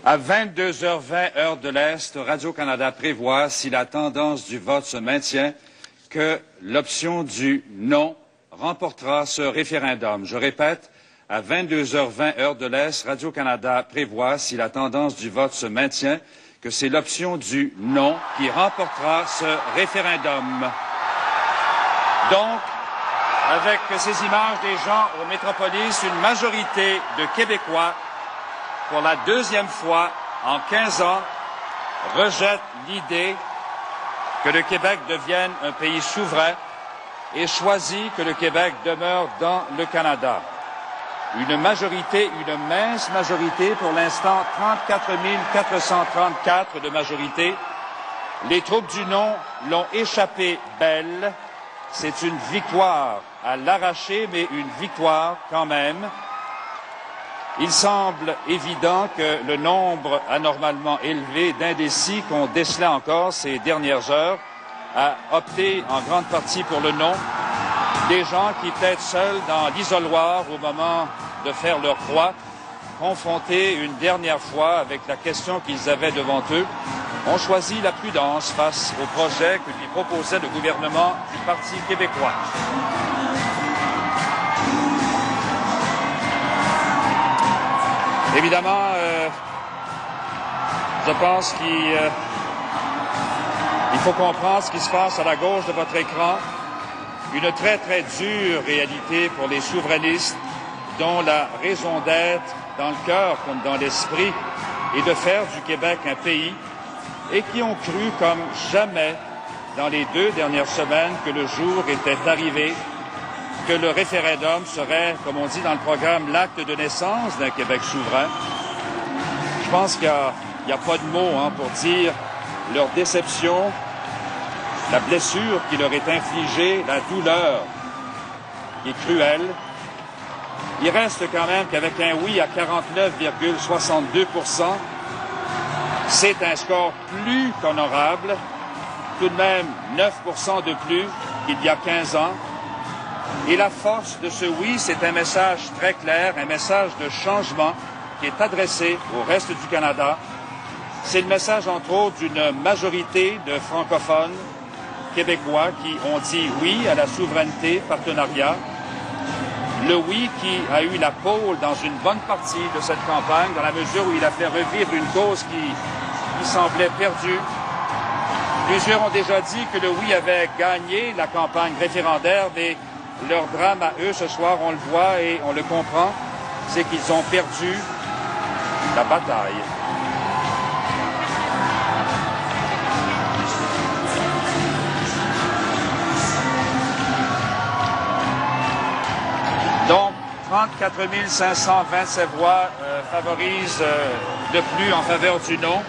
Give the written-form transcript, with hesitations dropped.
À 22h20, heure de l'Est, Radio-Canada prévoit, si la tendance du vote se maintient, que l'option du non remportera ce référendum. Je répète, à 22h20, heure de l'Est, Radio-Canada prévoit, si la tendance du vote se maintient, que c'est l'option du non qui remportera ce référendum. Donc, avec ces images des gens au Métropolis, une majorité de Québécois, pour la deuxième fois en 15 ans, rejette l'idée que le Québec devienne un pays souverain et choisit que le Québec demeure dans le Canada. Une majorité, une mince majorité, pour l'instant 34 434 de majorité. Les troupes du non l'ont échappé belle. C'est une victoire à l'arraché, mais une victoire quand même. Il semble évident que le nombre anormalement élevé d'indécis qu'on décelait encore ces dernières heures a opté en grande partie pour le non. Des gens qui, peut-être seuls dans l'isoloir au moment de faire leur croix, confrontés une dernière fois avec la question qu'ils avaient devant eux, ont choisi la prudence face au projet que lui proposait le gouvernement du Parti québécois. Évidemment, je pense qu'il faut comprendre ce qui se passe à la gauche de votre écran. Une très, très dure réalité pour les souverainistes dont la raison d'être, dans le cœur comme dans l'esprit, est de faire du Québec un pays et qui ont cru comme jamais dans les 2 dernières semaines que le jour était arrivé, que le référendum serait, comme on dit dans le programme, l'acte de naissance d'un Québec souverain. Je pense qu'il n'y a pas de mots pour dire leur déception, la blessure qui leur est infligée, la douleur qui est cruelle. Il reste quand même qu'avec un oui à 49,62%, c'est un score plus qu'honorable, tout de même 9% de plus qu'il y a 15 ans. Et la force de ce oui, c'est un message très clair, un message de changement qui est adressé au reste du Canada. C'est le message, entre autres, d'une majorité de francophones québécois qui ont dit oui à la souveraineté partenariat. Le oui qui a eu la pôle dans une bonne partie de cette campagne, dans la mesure où il a fait revivre une cause qui semblait perdue. Plusieurs ont déjà dit que le oui avait gagné la campagne référendaire, mais leur drame à eux ce soir, on le voit et on le comprend, c'est qu'ils ont perdu la bataille. Donc, 34 527 voix favorisent de plus en faveur du non.